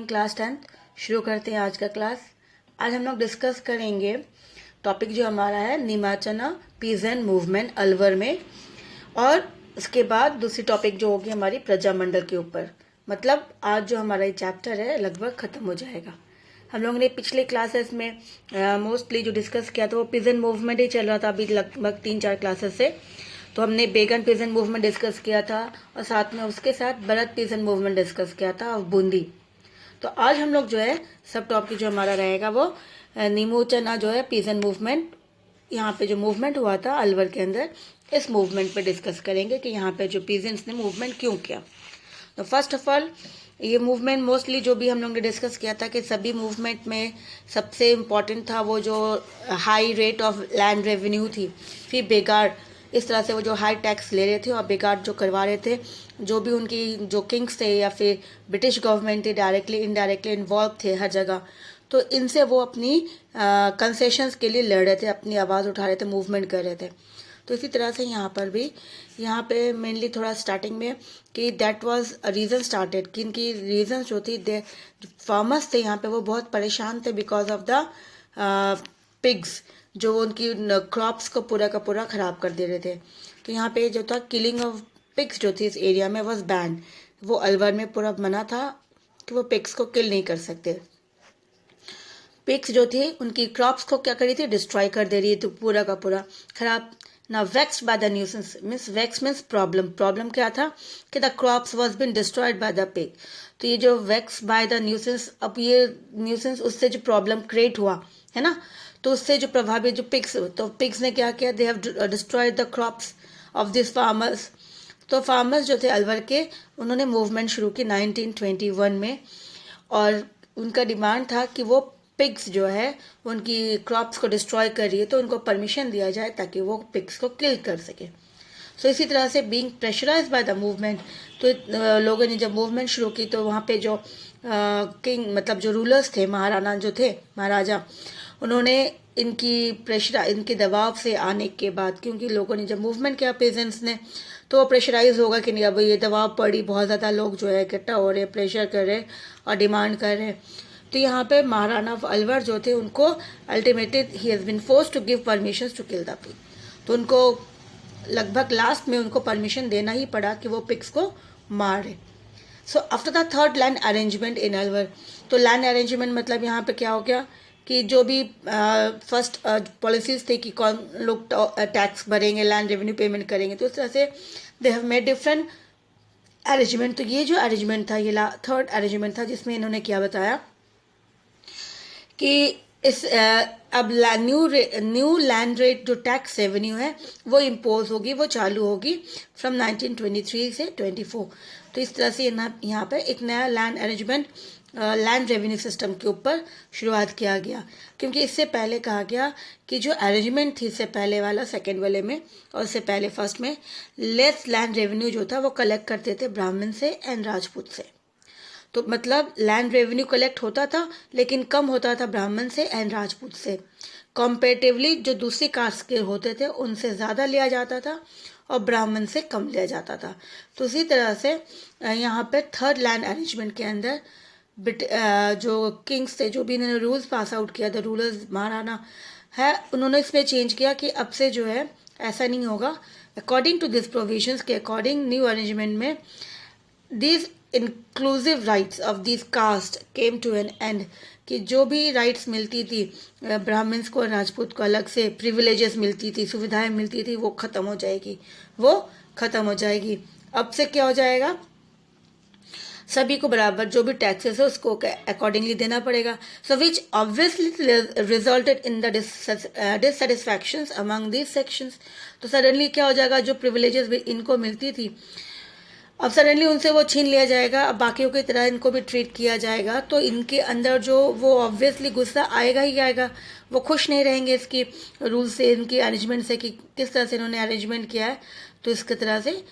Class 10 शुरू करते हैं आज का क्लास। आज हम लोग डिस्कस करेंगे टॉपिक जो हमारा है निमाचना पीजेंट मूवमेंट अलवर में, और उसके बाद दूसरी टॉपिक जो होगी हमारी प्रजामंडल के ऊपर। मतलब आज जो हमारा ये चैप्टर है लगभग ख़त्म हो जाएगा। हम लोगों ने पिछले क्लासेस में मोस्टली जो डिस्कस किया था वो पीजेंट मूवमेंट ही चल रहा था अभी लगभग 3-4 क्लासेस से। तो हमने बेगन पीजेंट मूवमेंट डिस्कस किया था और साथ में उसके साथ भरत पीजेंट मूवमेंट डिस्कस किया था और बूंदी। तो आज हम लोग जो है सब टॉपिक जो हमारा रहेगा वो निमोचना जो है पीजेंट मूवमेंट, यहाँ पे जो मूवमेंट हुआ था अलवर के अंदर, इस मूवमेंट पे डिस्कस करेंगे कि यहाँ पे जो पीजेंट्स ने मूवमेंट क्यों किया। तो फर्स्ट ऑफ ऑल ये मूवमेंट मोस्टली जो भी हम लोग ने डिस्कस किया था कि सभी मूवमेंट में सबसे इम्पॉर्टेंट था वो जो high rate of land revenue थी, फिर बेगार, इस तरह से वो जो हाई टैक्स ले रहे थे और बेगार जो करवा रहे थे, जो भी उनकी जो किंग्स थे या फिर ब्रिटिश गवर्नमेंट थे डायरेक्टली इनडायरेक्टली इन्वॉल्व थे हर जगह, तो इनसे वो अपनी कंसेशंस के लिए लड़ रहे थे, अपनी आवाज़ उठा रहे थे, मूवमेंट कर रहे थे। तो इसी तरह से यहाँ पर भी, यहाँ पे मेनली थोड़ा स्टार्टिंग में कि that was a reason started, कि इनकी रीजन जो थी फार्मर्स थे यहाँ पे वो बहुत परेशान थे बिकॉज ऑफ द पिग्स, जो उनकी क्रॉप्स को पूरा का पूरा ख़राब कर दे रहे थे। तो यहाँ पे जो था किलिंग ऑफ पिग्स जो थी इस एरिया में वॉज बैन, वो अलवर में पूरा मना था कि वो पिग्स को किल नहीं कर सकते। पिग्स जो थी उनकी क्रॉप्स को क्या करी थी, डिस्ट्रॉय कर दे रही है, तो पूरा का पूरा खराब। ना vexed by the nuisance, means vex means problem, problem क्या था कि the crops was been destroyed by the pig. तो ये जो वेक्स बाय द न्यूसेंस, अब ये न्यूसेंस उससे जो प्रॉब्लम क्रिएट हुआ है ना, तो उससे जो प्रभावित जो पिग्स, तो पिग्स ने क्या किया, they have destroyed the crops of this farmers. तो फार्मर्स जो थे अलवर के, उन्होंने मूवमेंट शुरू की 1921 में, और उनका डिमांड था कि वो पिग्स जो है उनकी क्रॉप्स को डिस्ट्रॉय कर रही है तो उनको परमिशन दिया जाए ताकि वो पिग्स को किल कर सके। सो इसी तरह से being pressurized by the movement, तो लोगों ने जब मूवमेंट शुरू की तो वहाँ पे जो किंग मतलब जो रूलर्स थे, महाराणा जो थे, महाराजा, उन्होंने इनके दबाव से आने के बाद, क्योंकि लोगों ने जब मूवमेंट किया पेजेंट्स ने, तो प्रेशराइज होगा कि नहीं, अब ये दबाव पड़ी, बहुत ज़्यादा लोग जो है इकट्ठा हो रहे, प्रेशर कर रहे और डिमांड कर रहे। तो यहाँ पे महाराणा ऑफ अलवर जो थे उनको ultimately he has been forced to give permission to kill the pig. तो उनको लगभग लास्ट में उनको परमिशन देना ही पड़ा कि वो पिग्स को मारे। So after the third land arrangement इन अलवर, तो लैंड अरेंजमेंट मतलब यहाँ पे क्या हो गया कि जो भी फर्स्ट पॉलिसीज थे कि कौन लोग टैक्स भरेंगे, लैंड रेवेन्यू पेमेंट करेंगे, तो इस तरह से they have made different arrangement. तो ये जो अरेंजमेंट था ये थर्ड अरेंजमेंट था, जिसमें इन्होंने क्या बताया कि इस अब न्यू लैंड रेट जो टैक्स रेवेन्यू है वो इम्पोज होगी, वो चालू होगी फ्रॉम 1923 से 24। तो इस तरह से यहाँ पे एक नया land arrangement land revenue system के ऊपर शुरुआत किया गया, क्योंकि इससे पहले कहा गया कि जो अरेंजमेंट थी इससे पहले वाला सेकेंड वाले में और इससे पहले फर्स्ट में, लेस लैंड रेवेन्यू जो था वो कलेक्ट करते थे ब्राह्मण से एंड राजपूत से। तो मतलब लैंड रेवेन्यू कलेक्ट होता था लेकिन कम होता था ब्राह्मण से एंड राजपूत से, कंपेरेटिवली जो दूसरी कास्ट के होते थे उनसे ज़्यादा लिया जाता था और ब्राह्मण से कम लिया जाता था। तो इसी तरह से यहाँ पे थर्ड लैंड अरेंजमेंट के अंदर जो किंग्स थे, जो भी इन्होंने रूल्स पास आउट किया था, रूलर्स महाराणा है, उन्होंने इसमें चेंज किया कि अब से जो है ऐसा नहीं होगा। अकॉर्डिंग टू दिस प्रोविजंस के अकॉर्डिंग न्यू अरेंजमेंट में this inclusive rights of this caste came to an end, कि जो भी राइट्स मिलती थी ब्राह्मण्स को, राजपूत को अलग से प्रिविलेजेस मिलती थी, सुविधाएं मिलती थी, वो ख़त्म हो जाएगी, वो ख़त्म हो जाएगी। अब से क्या हो जाएगा, सभी को बराबर जो भी टैक्सेस है उसको अकॉर्डिंगली देना पड़ेगा। So which obviously resulted in the dissatisfactions among these sections. तो सडनली क्या हो जाएगा, जो प्रिविलेजेस इनको मिलती थी अब सडनली उनसे वो छीन लिया जाएगा, अब बाकियों की तरह इनको भी ट्रीट किया जाएगा। तो इनके अंदर जो वो ऑब्वियसली गुस्सा आएगा ही आएगा, वो खुश नहीं रहेंगे इसकी रूल से, इनकी अरेंजमेंट से कि किस तरह से इन्होंने अरेंजमेंट किया है। तो इसकी तरह से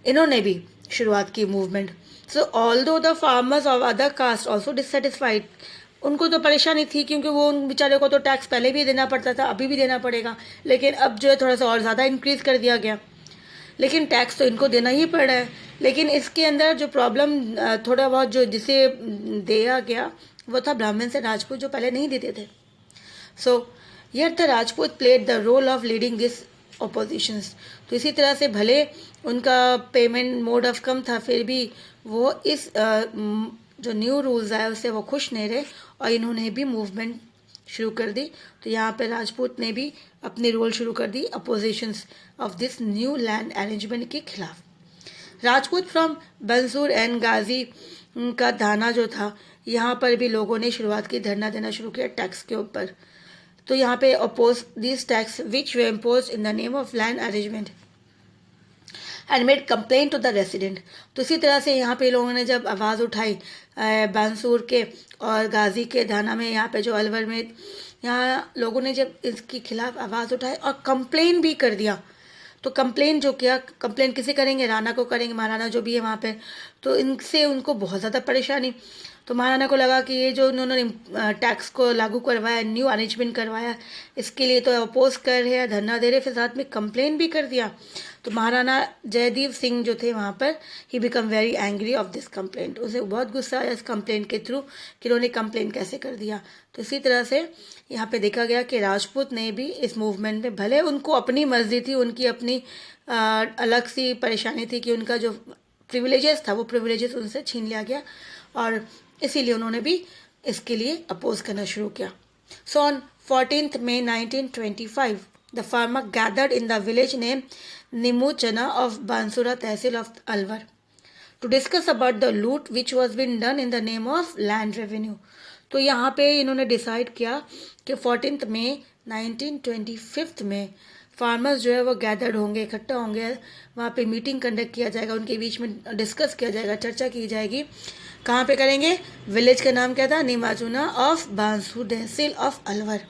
इन्होंने भी शुरुआत की movement. So although the farmers of other caste also dissatisfied, उनको तो परेशानी थी क्योंकि वो उन बेचारे को तो टैक्स पहले भी देना पड़ता था, अभी भी देना पड़ेगा, लेकिन अब जो है थोड़ा सा और ज़्यादा इंक्रीज कर दिया गया, लेकिन टैक्स तो इनको देना ही पड़ रहा है। लेकिन इसके अंदर जो प्रॉब्लम थोड़ा बहुत जो जिसे दिया गया वो था ब्राह्मण से राजपूत, जो पहले नहीं देते थे. सो yet the Rajput played the role of leading this oppositions. तो इसी तरह से भले उनका पेमेंट मोड ऑफ कम था, फिर भी वो इस जो न्यू रूल्स आए उससे वो खुश नहीं रहे और इन्होंने भी मूवमेंट शुरू कर दी. तो यहाँ पे राजपूत ने भी अपनी रोल शुरू कर दी oppositions of this new land arrangement के खिलाफ. राजपूत फ्रॉम बंसूर एंड गाजी का धाना जो था, यहाँ पर भी लोगों ने शुरुआत की धरना देना शुरू किया टैक्स के ऊपर. तो यहाँ पे oppose this tax which they impose in the name of land arrangement and made complaint to the resident. तो इसी तरह से यहाँ पे लोगों ने जब आवाज़ उठाई बांसूर के और गाजी के धाना में, यहाँ पे जो अलवर में, यहाँ लोगों ने जब इसके खिलाफ आवाज़ उठाई और कंप्लेन भी कर दिया. तो कंप्लेन जो किया, कंप्लेन किसे करेंगे, राणा को करेंगे, महाराणा जो भी है वहाँ पे. तो इनसे उनको बहुत ज़्यादा परेशानी. तो महाराणा को लगा कि ये जो उन्होंने टैक्स को लागू करवाया, न्यू अरेंजमेंट करवाया, इसके लिए तो अपोज कर रहे हैं, धरना दे रहे, फिर साथ में कंप्लेन भी कर दिया. तो महाराणा जयदेव सिंह जो थे वहाँ पर, he become very angry of this complaint. उसे बहुत गुस्सा आया इस कंप्लेंट के थ्रू कि उन्होंने कंप्लेन कैसे कर दिया. तो इसी तरह से यहाँ पे देखा गया कि राजपूत ने भी इस मूवमेंट में, भले उनको अपनी मर्जी थी, उनकी अपनी अलग सी परेशानी थी कि उनका जो प्रिविलेजेस था वो प्रिविलेजेस उनसे छीन लिया गया, और इसीलिए उन्होंने भी इसके लिए अपोज करना शुरू किया. So on 14th May 1925 the farmer gathered in the village name Nimuchana of Bansura tehsil of Alwar to discuss about the loot which was been done in the name of land revenue. तो यहाँ पे इन्होंने डिसाइड किया कि 14th May 1925 में farmers जो है वो गैदर्ड होंगे, इकट्ठा होंगे, वहाँ पे मीटिंग कंडक्ट किया जाएगा, उनके बीच में डिस्कस किया जाएगा, चर्चा की जाएगी. कहाँ पे करेंगे? विलेज का नाम क्या था? Nimachuna of Bansur tehsil of Alwar.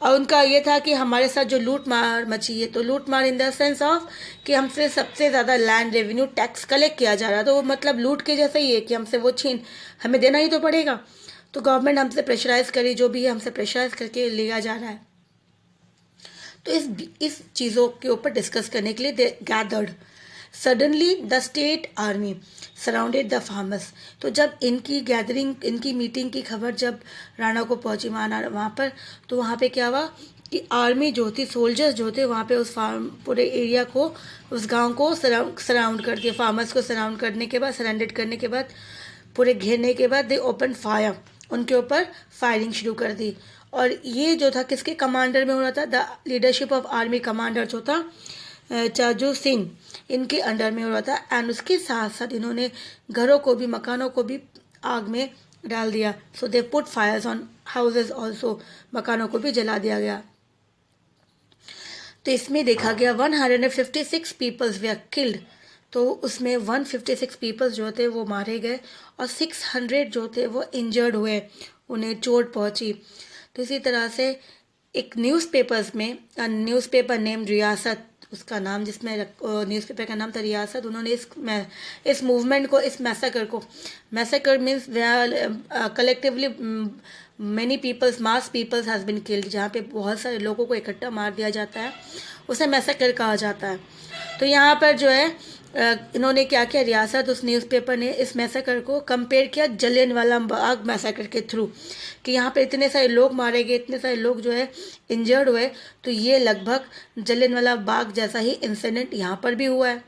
और उनका ये था कि हमारे साथ जो लूट मार मची है, तो लूट मार इन द सेंस ऑफ कि हमसे सबसे ज़्यादा लैंड रेवेन्यू टैक्स कलेक्ट किया जा रहा है. तो वो मतलब लूट के जैसा ही है कि हमसे वो छीन हमें देना ही तो पड़ेगा. तो गवर्नमेंट हमसे प्रेशराइज करी, जो भी है हमसे प्रेशराइज करके लिया जा रहा है. तो इस चीज़ों के ऊपर डिस्कस करने के लिए they gathered. Suddenly the state army surrounded the farmers. तो जब इनकी गैदरिंग, इनकी मीटिंग की खबर जब राणा को पहुंची वहाँ पर, तो वहाँ पे क्या हुआ कि आर्मी जो थी, सोल्जर्स जो थे वहाँ पे उस फार्म पूरे एरिया को, उस गांव को सराउंड कर दिया. फार्मर्स को सराउंड करने के बाद, सरेंडेड करने के बाद, पूरे घेरने के बाद दे ओपन फायर, उनके ऊपर फायरिंग शुरू कर दी. और ये जो था किसके कमांडर में हो रहा था? The leadership of army commander जो था चाजू सिंह, इनके अंडर में हो रहा था. एंड उसके साथ साथ इन्होंने घरों को भी, मकानों को भी आग में डाल दिया. So they put fires on houses also, मकानों को भी जला दिया गया. तो इसमें देखा गया 156 पीपल्स वे आर किल्ड. तो उसमें 156 पीपल्स जो थे वो मारे गए और 600 जो थे वो इंजर्ड हुए, उन्हें चोट पहुंची. तो इसी तरह से एक न्यूज़पेपर्स में, न्यूज़पेपर नेम रियासत, उसका नाम, जिसमें न्यूज़पेपर का नाम था रियासत, उन्होंने इस मूवमेंट को, इस मैसेकर को, massacre means collectively many peoples, mass peoples has been killed, जहाँ पे बहुत सारे लोगों को इकट्ठा मार दिया जाता है, उसे मैसेकर कहा जाता है. तो यहाँ पर जो है इन्होंने क्या किया, रियासत, उस न्यूज़पेपर ने इस मैसेकर को कंपेयर किया जलियांवाला बाग मैसेकर के थ्रू, कि यहाँ पे इतने सारे लोग मारे गए, इतने सारे लोग जो है इंजर्ड हुए, तो ये लगभग जलियांवाला बाग जैसा ही इंसिडेंट यहाँ पर भी हुआ है.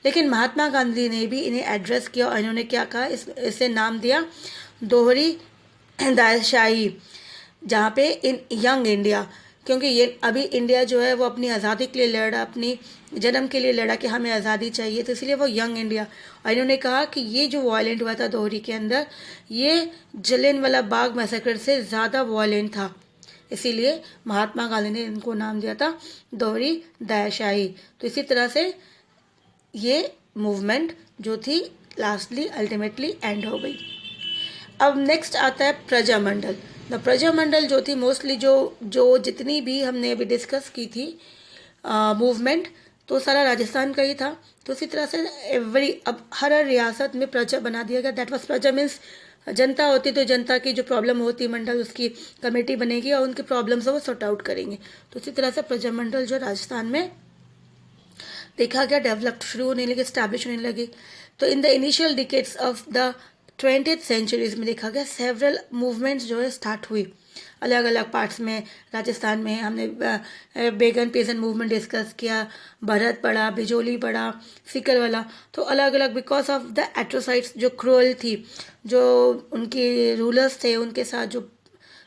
लेकिन महात्मा गांधी ने भी इन्हें एड्रेस किया और इन्होंने क्या कहा, इसे नाम दिया दोहरी दायशाही, जहाँ पे इन यंग इंडिया, क्योंकि ये अभी इंडिया जो है वो अपनी आज़ादी के लिए लड़ा, अपनी जन्म के लिए लड़ा कि हमें आज़ादी चाहिए, तो इसलिए वो यंग इंडिया. और इन्होंने कहा कि ये जो वायलेंट हुआ था दोहरी के अंदर, ये जलियांवाला बाग मैसेकर से ज़्यादा वायलेंट था, इसीलिए महात्मा गांधी ने इनको नाम दिया था दोहरी दायशाही. तो इसी तरह से ये मूवमेंट जो थी लास्टली अल्टीमेटली एंड हो गई. अब नेक्स्ट आता है प्रजामंडल. द प्रजामंडल जो थी मोस्टली जो जितनी भी हमने अभी डिस्कस की थी मूवमेंट, तो सारा राजस्थान का ही था. तो इसी तरह से अब हर रियासत में प्रजा बना दिया गया. दैट वाज प्रजा मीन्स जनता होती, तो जनता की जो प्रॉब्लम होती मंडल, उसकी कमेटी बनेगी और उनकी प्रॉब्लम्स वो सॉर्ट आउट करेंगे. तो इसी तरह से प्रजामंडल जो राजस्थान में देखा गया डेवलप्ड शुरू होने लगे, स्टैब्लिश होने लगे। तो in the initial decades of the 20th centuries में देखा गया सेवरल मूवमेंट्स जो है स्टार्ट हुई अलग अलग पार्ट्स में। राजस्थान में हमने बेगन पीजन मूवमेंट डिस्कस किया, भरत पढ़ा, बिजोली पढ़ा, सीकर वाला। तो अलग अलग बिकॉज ऑफ द एट्रोसाइट्स जो क्रूअल थी, जो उनके रूलर्स थे उनके साथ जो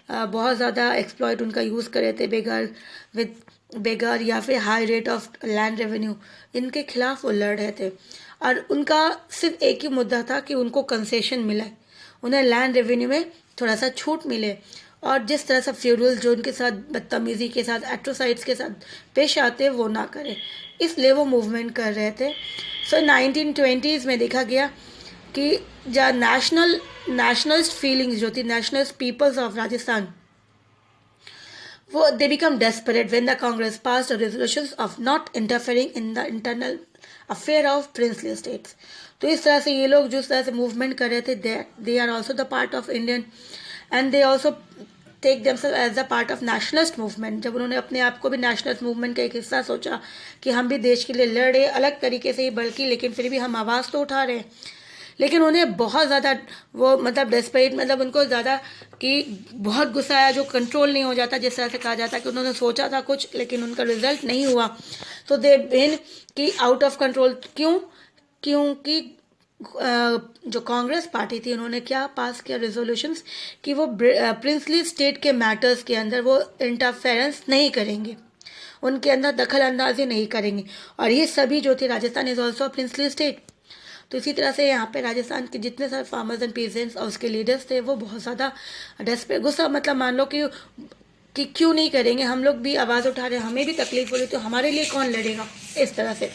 बहुत ज़्यादा एक्सप्लॉइट उनका यूज़ कर रहे थे, बेगर या फिर high rate of land revenue, इनके खिलाफ वो लड़ रहे थे। और उनका सिर्फ एक ही मुद्दा था कि उनको कंसेशन मिले, उन्हें लैंड रेवेन्यू में थोड़ा सा छूट मिले, और जिस तरह से फ्यूडल जो उनके साथ बदतमीज़ी के साथ एट्रोसाइट्स के साथ पेश आते वो ना करें, इसलिए वो मूवमेंट कर रहे थे। सो 1920s में देखा गया कि जहाँ नेशनलिस्ट फीलिंग्स जो थी, नेशनलिस्ट पीपल्स ऑफ राजस्थान, वो they become desperate when the Congress passed a resolutions of not interfering in the internal affair of princely states। तो इस तरह से ये लोग जिस तरह से मूवमेंट कर रहे थे, they are also the part of Indian and they also take themselves as a part of nationalist movement। जब उन्होंने अपने आप को भी नेशनलिस्ट मूवमेंट का एक हिस्सा सोचा कि हम भी देश के लिए लड़े अलग तरीके से ही, बल्कि लेकिन फिर भी हम आवाज़ तो उठा रहे हैं। लेकिन उन्हें बहुत ज़्यादा वो मतलब डेस्परेट, मतलब उनको ज़्यादा कि बहुत गुस्सा आया जो कंट्रोल नहीं हो जाता, जिस तरह से कहा जाता कि उन्होंने सोचा था कुछ लेकिन उनका रिजल्ट नहीं हुआ। तो दे बिन कि आउट ऑफ कंट्रोल। क्योंकि जो कांग्रेस पार्टी थी उन्होंने क्या पास किया रेजोल्यूशंस कि वो प्रिंसली स्टेट के मैटर्स के अंदर वो इंटरफेरेंस नहीं करेंगे, उनके अंदर दखल अंदाजी नहीं करेंगे। और ये सभी जो थे, Rajasthan is also princely state. तो इसी तरह से यहाँ पे राजस्थान के जितने सारे फार्मर्स एंड पीजेंट्स और उसके लीडर्स थे वो बहुत ज़्यादा डेस्परेट, गुस्सा, मतलब मान लो कि क्यों नहीं करेंगे, हम लोग भी आवाज़ उठा रहे हैं, हमें भी तकलीफ हो रही, तो हमारे लिए कौन लड़ेगा, इस तरह से।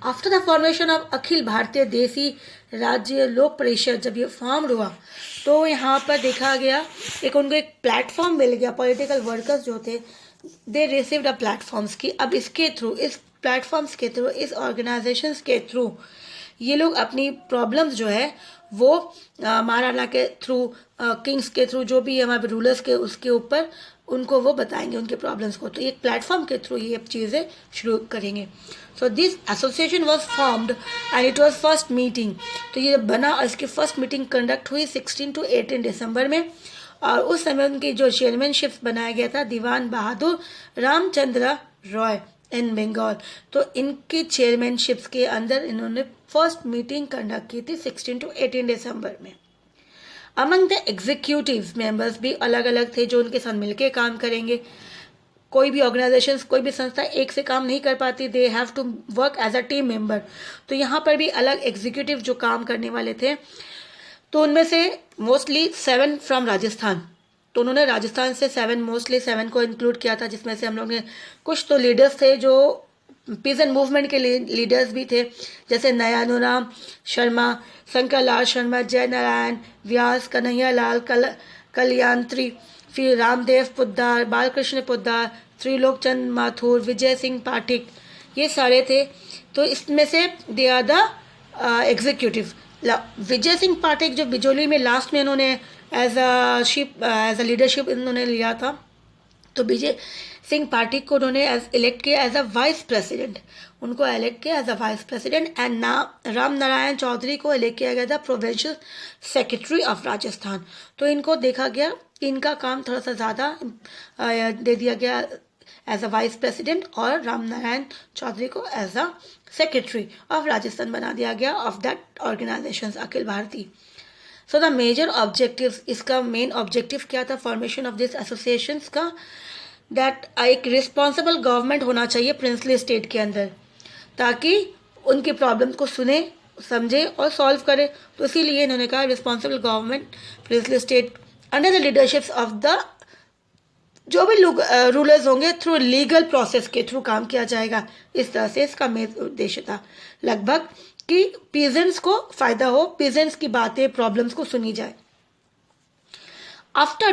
After the formation of Akhil Bharatiya देसी राज्य लोक परिषद, जब ये फॉर्म हुआ तो यहाँ पर देखा गया उनको एक प्लेटफॉर्म मिल गया। पॉलिटिकल वर्कर्स जो थे दे रिसीव्ड अ प्लेटफॉर्म्स की अब इसके थ्रू, इस प्लेटफॉर्म्स के थ्रू, इस ऑर्गेनाइजेशंस के थ्रू ये लोग अपनी प्रॉब्लम्स जो है वो महाराणा के थ्रू, किंग्स के थ्रू, जो भी हमारे रूलर्स के उसके ऊपर उनको वो बताएंगे उनके प्रॉब्लम्स को। तो एक प्लेटफॉर्म के थ्रू ये चीज़ें शुरू करेंगे। So this association was formed and it was first meeting. तो ये बना और इसकी फर्स्ट मीटिंग कंडक्ट हुई 16 to 18 दिसंबर में। और उस समय उनकी जो चेयरमैनशिप बनाया गया था दीवान बहादुर रामचंद्र रॉय इन बंगाल। तो इनकी चेयरमैनशिप्स के अंदर इन्होंने फर्स्ट मीटिंग कंडक्ट की थी 16 to 18 दिसंबर में। अमंग द एग्जीक्यूटिव मेंबर्स भी अलग अलग थे जो उनके साथ मिलकर काम करेंगे। कोई भी ऑर्गेनाइजेशन, कोई भी संस्था एक से काम नहीं कर पाती, they have to work as a team member. तो यहाँ पर भी अलग एग्जीक्यूटिव जो काम करने वाले थे, तो उनमें से मोस्टली 7 फ्रॉम राजस्थान। तो उन्होंने राजस्थान से मोस्टली 7 को इंक्लूड किया था, जिसमें से हम लोग ने कुछ तो लीडर्स थे जो पीजन मूवमेंट के लीडर्स भी थे, जैसे नयानुराम शर्मा, शंकर लाल शर्मा, जय नारायण व्यास, कन्हैया लाल कल्याणत्री, फिर रामदेव पुद्दार, बालकृष्ण पुद्दार, त्रिलोकचंद माथुर, विजय सिंह पाठक, ये सारे थे। तो इसमें से दे are the executive. Vijay Singh पाठक जो बिजोली में लास्ट में इन्होंने एज अ लीडरशिप इन्होंने लिया था, तो विजय सिंह पाठक को उन्होंने इलेक्ट किया एज अ वाइस प्रेसिडेंट, उनको इलेक्ट किया as a vice president. And Ram Narayan Chaudhary को इलेक्ट किया गया था प्रोविंशियल सेक्रेटरी ऑफ राजस्थान। तो इनको देखा गया कि इनका काम थोड़ा सा ज़्यादा दे दिया गया एज अ वाइस प्रेसिडेंट, और राम नारायण चौधरी को as a secretary of Rajasthan बना दिया गया of that organisation Akhil Bharatiya. So the major objective, इसका मेन ऑब्जेक्टिव क्या था फॉर्मेशन ऑफ दिस एसोसिएशंस का, दैट एक रिस्पॉन्सिबल गवर्नमेंट होना चाहिए प्रिंसली स्टेट के अंदर, ताकि उनकी प्रॉब्लम को सुने, समझे और सॉल्व करे। तो इसीलिए इन्होंने कहा responsible government princely state under the leadership of the जो भी लोग रूलर्स होंगे थ्रू लीगल प्रोसेस के थ्रू काम किया जाएगा। इस तरह से इसका मेन उद्देश्य था लगभग कि पीजेंट्स को फायदा हो, पीजेंट्स की बातें प्रॉब्लम्स को सुनी जाए। After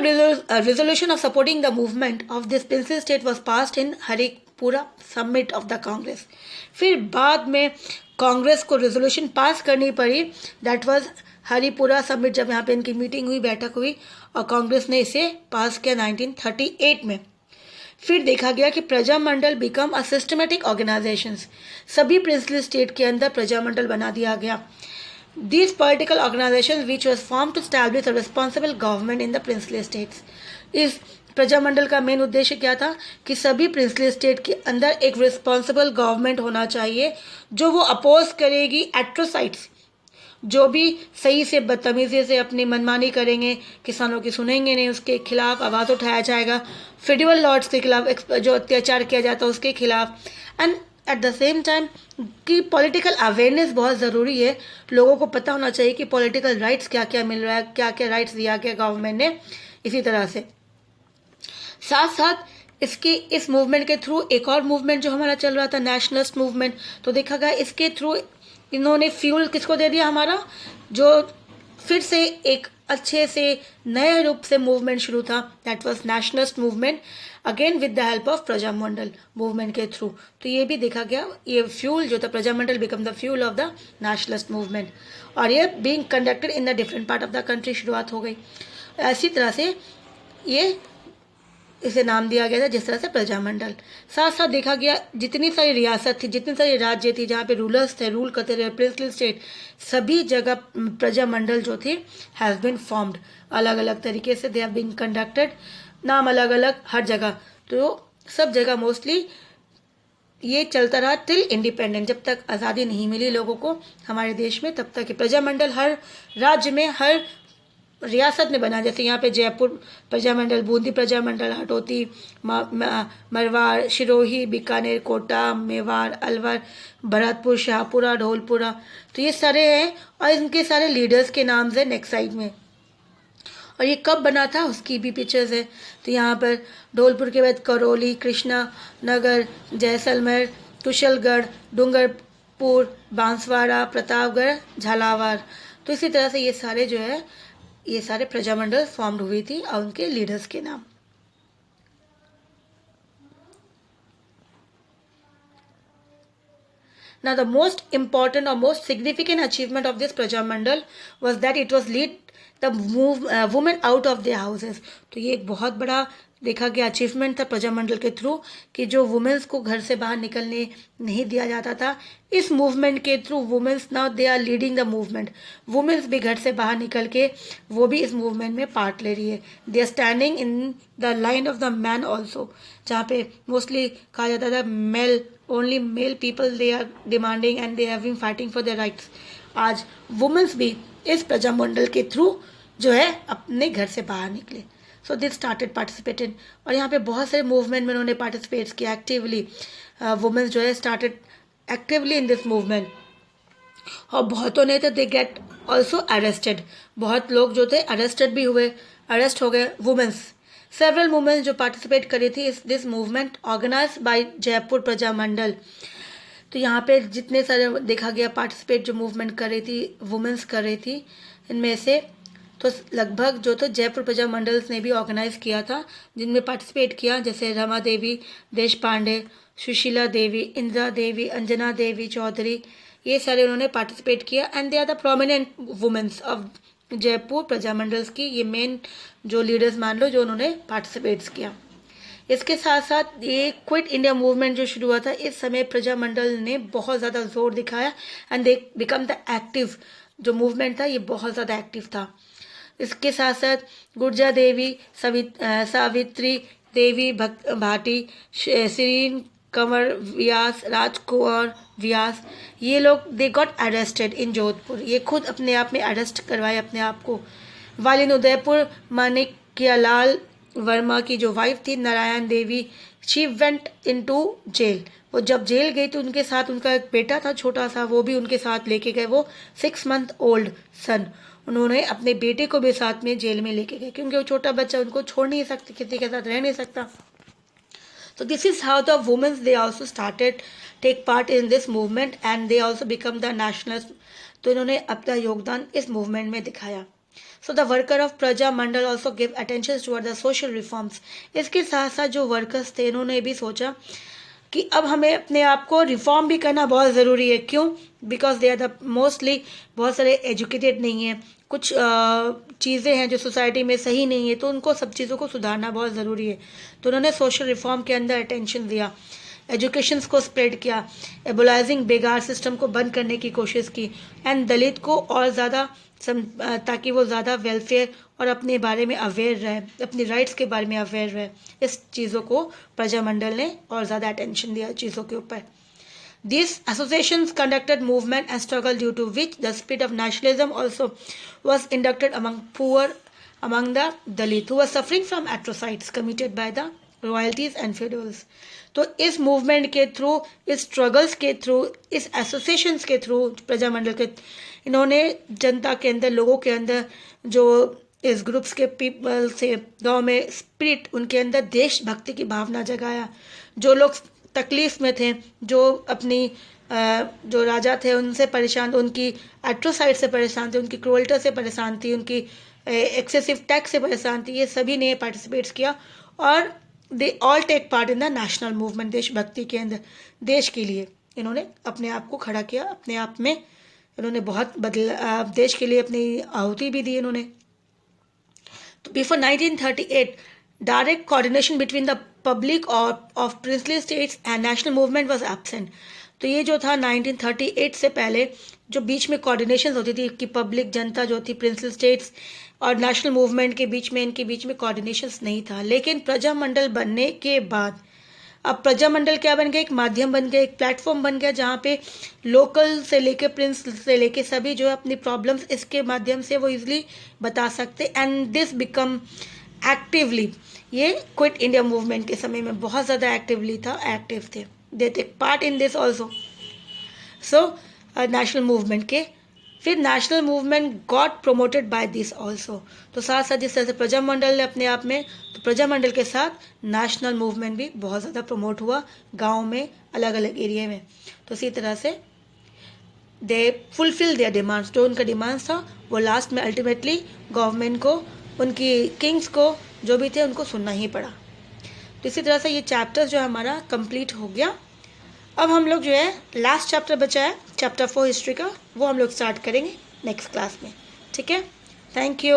resolution of supporting the movement of this princely state was passed in Haripura summit of the Congress, फिर बाद में कांग्रेस को रेजोल्यूशन पास करनी पड़ी, दैट वाज हरिपुरा समिट, जब यहाँ पे इनकी मीटिंग हुई, बैठक हुई और कांग्रेस ने इसे पास किया 1938 में। फिर देखा गया कि Prajamandal become a systematic organisations, सभी प्रिंसली स्टेट के अंदर प्रजामंडल बना दिया गया. These political organizations which was formed to establish a responsible government in the princely states. इस प्रजामंडल का मेन उद्देश्य क्या था कि सभी प्रिंसली स्टेट के अंदर एक रिस्पॉन्सिबल गवर्नमेंट होना चाहिए जो वो अपोज करेगी एट्रोसाइट्स, जो भी सही से बदतमीजी से अपनी मनमानी करेंगे, किसानों की सुनेंगे नहीं, उसके खिलाफ आवाज़ उठाया जाएगा, फेडरल लॉर्ड्स के खिलाफ जो अत्याचार किया जाता है उसके खिलाफ. And at the same time कि पॉलिटिकल अवेयरनेस बहुत ज़रूरी है, लोगों को पता होना चाहिए कि पॉलिटिकल राइट्स क्या क्या मिल रहा है, क्या क्या राइट्स दिया गया गवर्नमेंट ने. इसी तरह से साथ साथ इस मूवमेंट के थ्रू एक और मूवमेंट जो हमारा चल रहा था, नेशनलिस्ट मूवमेंट, तो देखा गया इसके थ्रू इन्होंने फ्यूल किसको दे दिया, हमारा जो फिर से एक अच्छे से नए रूप से मूवमेंट शुरू था, that was nationalist movement, again with the help of Prajamandal movement के थ्रू. तो ये भी देखा गया, ये फ्यूल जो था Prajamandal become the fuel of the nationalist movement, और ये being conducted in the different part of the country शुरुआत हो गई. ऐसी तरह से ये इसे नाम दिया गया था जिस तरह से प्रजामंडल. साथ साथ देखा गया जितनी सारी रियासत थी, जितनी सारी राज्य थी जहाँ पे रूलर्स थे, रूल करते थे, प्रिंसली स्टेट, सभी जगह प्रजामंडल जो थे हैज़ बीन फॉर्म्ड अलग अलग तरीके से, दे हैव बीन कंडक्टेड, नाम अलग अलग हर जगह. तो सब जगह मोस्टली ये चलता रहा टिल इंडिपेंडेंट, जब तक आज़ादी नहीं मिली लोगों को हमारे देश में, तब तक प्रजामंडल हर राज्य में, हर रियासत में बना. जैसे यहाँ पे जयपुर प्रजामंडल, बूंदी प्रजामंडल, हटौती, मरवाड़, सिरोही, बीकानेर, कोटा, मेवाड़, अलवर, भरतपुर, शाहपुरा, ढोलपुरा, तो ये सारे हैं और इनके सारे लीडर्स के नाम है नेक्स्ट साइड में. और ये कब बना था उसकी भी पिक्चर्स है. तो यहाँ पर ढोलपुर के बाद करौली, कृष्णा नगर, जैसलमेर, कुशलगढ़, डूंगरपुर, बांसवाड़ा, प्रतापगढ़, झालावाड़. तो इसी तरह से ये सारे जो है ये सारे प्रजामंडल फॉर्म्ड हुई थी और उनके लीडर्स के नाम. Now the most important or most significant achievement of this Prajamandal was that it was lead the women out of their houses. तो ये एक बहुत बड़ा देखा गया अचीवमेंट था प्रजामंडल के थ्रू कि जो वुमेन्स को घर से बाहर निकलने नहीं दिया जाता था. इस मूवमेंट के through womens now they are leading the movement. Womens भी घर से बाहर निकल के वो भी इस मूवमेंट में पार्ट ले रही है. They are standing in the line of the man also, जहाँ पे मोस्टली कहा जाता था male, only male people they are demanding and they have been fighting for their rights. आज वुमेन्स भी इस प्रजामंडल के थ्रू जो है अपने घर से बाहर निकले. सो दिस स्टार्टेड पार्टिसिपेटेड, और यहाँ पे बहुत सारे मूवमेंट में उन्होंने पार्टिसिपेट किया एक्टिवली. वुमेन्स जो है started actively in this movement. और बहुतों ने तो दे गेट ऑल्सो अरेस्टेड, बहुत लोग जो थे अरेस्टेड भी हुए, अरेस्ट हो गए वुमेन्स. सेवरल वुमेन्स जो पार्टिसिपेट करी थी इस this movement organise by Jaipur Prajamandal. तो यहाँ पे जितने सारे देखा गया पार्टिसिपेट जो मूवमेंट कर रही थी वुमेन्स कर रही थी, इनमें से तो लगभग जो तो जयपुर प्रजामंडल्स ने भी ऑर्गेनाइज किया था, जिनमें पार्टिसिपेट किया जैसे रमा देवी देश पांडे, सुशीला देवी, इंदिरा देवी, अंजना देवी चौधरी, ये सारे उन्होंने पार्टिसिपेट किया. And they are the prominent womens of Jaipur Prajamandals की, ये मेन जो लीडर्स मान लो जो उन्होंने पार्टिसिपेट किया. इसके साथ साथ ये क्विट इंडिया मूवमेंट जो शुरू हुआ था, इस समय प्रजामंडल ने बहुत ज़्यादा जोर दिखाया and they become the active. जो मूवमेंट था ये बहुत ज़्यादा एक्टिव था. इसके साथ साथ गुर्जा देवी, सावित्री देवी भाटी, श्रीन कंवर व्यास, राजकुमार व्यास, ये लोग they got arrested in Jodhpur. ये खुद अपने आप में अरेस्ट करवाए अपने आप को. वाल इन उदयपुर मानिक्यलाल वर्मा की जो वाइफ थी नारायण देवी, शी वेंट इनटू जेल. वो जब जेल गई तो उनके साथ उनका एक बेटा था छोटा सा, वो भी उनके साथ लेके गए. वो 6 मंथ ओल्ड सन, उन्होंने अपने बेटे को भी साथ में जेल में लेके गए क्योंकि वो छोटा बच्चा उनको छोड़ नहीं सकते, किसी के साथ रह नहीं सकता. So this is how the women they also started take part in this movement and they also become the nationalists. तो इन्होंने अपना योगदान इस मूवमेंट में दिखाया. So the worker of प्रजा मंडल also give attention toward the social reforms. इसके साथ साथ जो वर्कर्स थे इन्होंने भी सोचा कि अब हमें अपने आप को रिफॉर्म भी करना बहुत ज़रूरी है। क्यों? Because they are the mostly बहुत सारे एजुकेटेड नहीं हैं, कुछ चीज़ें हैं जो सोसाइटी में सही नहीं है, तो उनको सब चीज़ों को सुधारना बहुत ज़रूरी है। तो उन्होंने सोशल रिफॉर्म के अंदर अटेंशन दिया, एजुकेशंस को स्प्रेड किया, एबोलाइजिंग बेगार सिस्टम को बंद करने की कोशिश की, एंड दलित को और ज़्यादा ताकि वो ज़्यादा वेलफेयर और अपने बारे में अवेयर रहे, अपनी राइट्स के बारे में अवेयर रहे। इस चीज़ों को प्रजामंडल ने और ज़्यादा अटेंशन दिया चीज़ों के ऊपर। These associations conducted movement and struggle due to which the spirit of nationalism also was inducted among the Dalit who were suffering from atrocities committed by the royalties and feudals. तो इस movement के through, इस struggles के through, इस associations के through Prajamandal के इन्होंने जनता के अंदर, लोगों के अंदर, जो इस ग्रुप्स के पीपल से गांव में स्पिरिट, उनके अंदर देशभक्ति की भावना जगाया। जो लोग तकलीफ में थे, जो अपनी जो राजा थे उनसे परेशान, उनकी एट्रोसाइड से परेशान थे, उनकी क्रूअल्टी से परेशान थी, उनकी एक्सेसिव टैक्स से परेशान थी, ये सभी ने पार्टिसिपेट किया और they all take part in the national movement. देशभक्ति के अंदर देश के लिए इन्होंने अपने आप को खड़ा किया, अपने आप में इन्होंने बहुत देश के लिए अपनी आहुति भी दी इन्होंने। तो before 1938 direct coordination between the public of princely states and national movement was absent. तो ये जो था 1938 से पहले जो बीच में कोऑर्डिनेशन होती थी कि पब्लिक, जनता जो थी, प्रिंसली स्टेट्स और नेशनल मूवमेंट के बीच में, इनके बीच में कोऑर्डिनेशन नहीं था। लेकिन प्रजामंडल बनने के बाद अब प्रजामंडल क्या बन गया? एक माध्यम बन गया, एक प्लेटफॉर्म बन गया, जहाँ पे लोकल से लेके प्रिंस से लेके सभी जो है अपनी प्रॉब्लम्स इसके माध्यम से वो इजीली बता सकते। एंड दिस बिकम एक्टिवली, ये क्विट इंडिया मूवमेंट के समय में बहुत ज़्यादा एक्टिव थे। They take part in this also. So national movement के फिर national movement got promoted by this also. तो साथ साथ जिस तरह से प्रजामंडल ने अपने आप में, तो प्रजामंडल के साथ नेशनल मूवमेंट भी बहुत ज़्यादा प्रमोट हुआ गांव में, अलग अलग एरिया में। तो इसी तरह से दे फुलफिल देयर डिमांड्स। जो उनका डिमांड्स था वो लास्ट में अल्टीमेटली गवर्नमेंट को, उनकी किंग्स को, जो भी थे, उनको सुनना ही पड़ा। तो इसी तरह से ये चैप्टर जो हमारा कंप्लीट हो गया। अब हम लोग जो है लास्ट चैप्टर बचा है, चैप्टर 4 हिस्ट्री का, वो हम लोग स्टार्ट करेंगे नेक्स्ट क्लास में। ठीक है, थैंक यू।